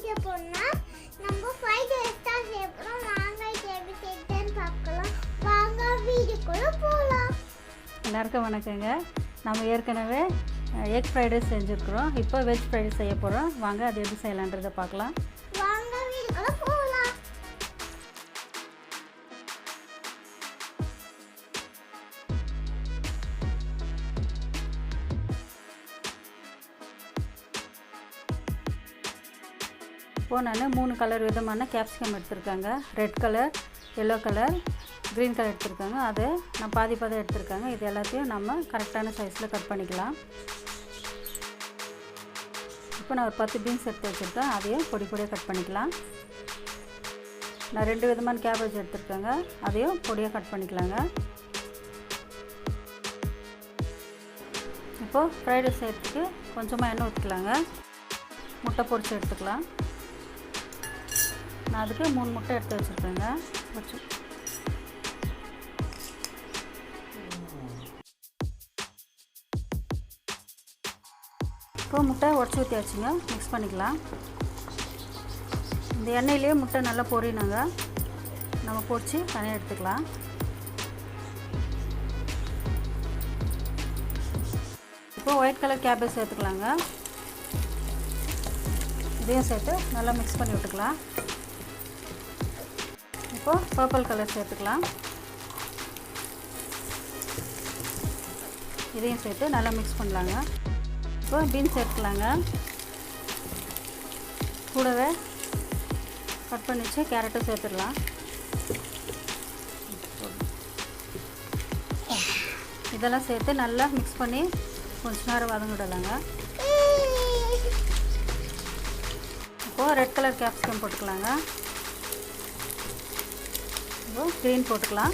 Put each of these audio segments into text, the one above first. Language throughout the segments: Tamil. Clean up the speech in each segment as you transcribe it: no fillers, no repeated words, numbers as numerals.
செய்ய போறோம்னா நம்ம ஃப்ரைட் ரைஸ் தான் செய்ய போறோம். வாங்க இது எப்படி செய்யறதுன்னு பார்க்கலாம். வாங்க வீடியோக்குள்ள போலாம். எல்லாருக்கும் வணக்கங்க. நம்ம ஏற்கனவே எக் ஃப்ரைட் ரைஸ் செஞ்சுருக்குறோம். இப்போ வெஜ் ஃப்ரைட் ரைஸ் செய்ய போகிறோம். வாங்க அது எப்படி செய்யலான்றதை பார்க்கலாம். வாங்க வீடியோக்குள்ள போலாம். இப்போது நான் 3 கலர் விதமான கேப்சிகம் எடுத்திருக்காங்க. Red colour, yellow colour, green colour எடுத்திருக்காங்க. அது நான் பாதி எடுத்திருக்காங்க. இது எல்லாத்தையும் நம்ம கரெக்டான சைஸில் கட் பண்ணிக்கலாம். இப்போ நான் ஒரு 10 பீன்ஸ் எடுத்து வச்சுருக்கேன். அதையும் பொடியாக கட் பண்ணிக்கலாம். நான் 2 விதமான கேபேஜ் எடுத்திருக்கேங்க. அதையும் பொடியாக கட் பண்ணிக்கலாங்க. இப்போது ஃப்ரைட் ரைஸ் செய்யறதுக்கு கொஞ்சமாக எண்ணெய் ஊற்றிக்கலாங்க. முட்டை பொரிச்சு எடுத்துக்கலாம். நான் அதுக்கு 3 முட்டை எடுத்து வச்சுருக்கேங்க. இப்போ முட்டை உடச்சி ஊற்றியாச்சுங்க. மிக்ஸ் பண்ணிக்கலாம். இந்த எண்ணெயிலேயே முட்டை நல்லா பொரியணுங்க. நம்ம பொரிச்சு தனியாக எடுத்துக்கலாம். இப்போ ஒயிட் கலர் கேபேஜ் சேர்த்துக்கலாங்க. இதையும் சேர்த்து நல்லா மிக்ஸ் பண்ணி விட்டுக்கலாம். இப்போது பர்பிள் கலர் சேர்த்துக்கலாம். இதையும் சேர்த்து நல்லா மிக்ஸ் பண்ணலாங்க. இப்போ பீன்ஸ் சேர்த்துக்கலாங்க. கூடவே கட் பண்ணி வச்சு கேரட்டும் சேர்த்துடலாம். இதெல்லாம் சேர்த்து நல்லா மிக்ஸ் பண்ணி கொஞ்ச நேரம் வதங்கிடலாங்க. இப்போது ரெட் கலர் கேப்சிகம் போட்டுக்கலாங்க. இப்போ க்ரீன் போட்டுக்கலாம்.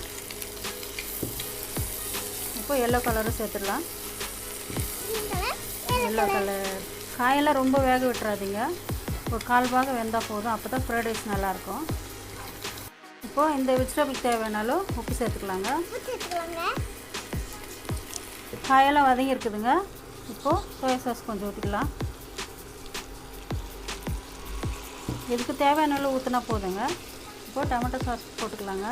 இப்போ எல்லோ கலரும் சேர்த்துடலாம். எல்லோ கலர் காயெல்லாம் ரொம்ப வேக விட்டுறாதீங்க. ஒரு 1/4 பாகம் வெந்தால் போதும். அப்போ தான் ஃப்ரைட் ரைஸ் நல்லாயிருக்கும். இப்போது இந்த வெஜிடபிள் தேவையானாலும் உப்பு சேர்த்துக்கலாங்க. காயெல்லாம் வதங்கி இருக்குதுங்க. இப்போது சோயா சாஸ் கொஞ்சம் ஊற்றிக்கலாம். இதுக்கு தேவையானாலும் ஊற்றினா போதுங்க. இப்போது டொமேட்டோ சாஸ் போட்டுக்கலாங்க.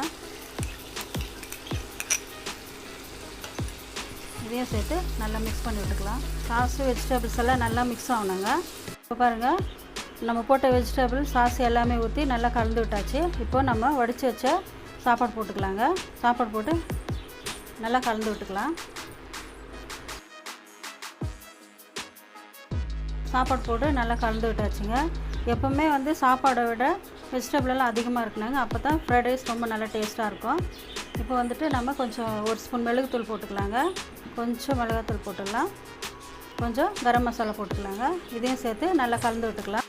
இதையும் சேர்த்து நல்லா மிக்ஸ் பண்ணி விட்டுக்கலாம். சாஸு வெஜிடபிள்ஸ் எல்லாம் நல்லா மிக்ஸ் ஆகணுங்க. இப்போ பாருங்கள், நம்ம போட்ட வெஜிடபிள் சாஸ் எல்லாமே ஊற்றி நல்லா கலந்து விட்டாச்சு. இப்போ நம்ம வடித்து வச்ச சாப்பாடு போட்டுக்கலாங்க. சாப்பாடு போட்டு நல்லா கலந்து விட்டுக்கலாம். சாப்பாடு போட்டு நல்லா கலந்து விட்டாச்சுங்க. எப்போவுமே சாப்பாடை விட வெஜிடபிள் எல்லாம் அதிகமாக இருக்கணுங்க. அப்போ தான் ஃப்ரைட் ரைஸ் ரொம்ப நல்லா டேஸ்ட்டாக இருக்கும். இப்போ நம்ம கொஞ்சம் 1 ஸ்பூன் மிளகுத்தூள் போட்டுக்கலாங்க. கொஞ்சம் மிளகாத்தூள் போட்டுடலாம். கொஞ்சம் கரம் மசாலா போட்டுக்கலாங்க. இதையும் சேர்த்து நல்லா கலந்து விட்டுக்கலாம்.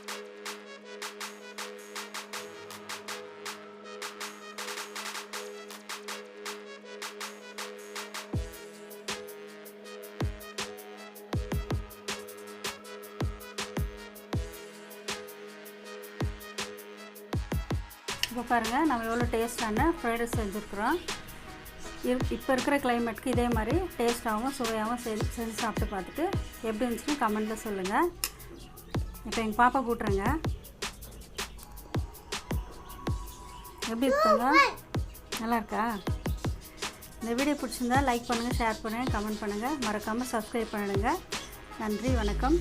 இப்போ பாருங்கள், நம்ம எவ்வளோ டேஸ்டான ஃப்ரைட் ரைஸ் செஞ்சுருக்குறோம். இப்போ இருக்கிற கிளைமேட்டுக்கு இதே மாதிரி டேஸ்ட்டாகவும் சுவையாகவும் செஞ்சு சாப்பிட்டு பார்த்துட்டு எப்படி இருந்துச்சுன்னு கமெண்ட்டில் சொல்லுங்கள். இப்போ எங்கள் பாப்பா கூட்டுறேங்க. எப்படி இருக்குங்க? நல்லா இருக்கா? இந்த வீடியோ பிடிச்சிருந்தா லைக் பண்ணுங்கள், ஷேர் பண்ணுங்கள், கமெண்ட் பண்ணுங்கள். மறக்காமல் சப்ஸ்கிரைப் பண்ணிடுங்க. நன்றி, வணக்கம்.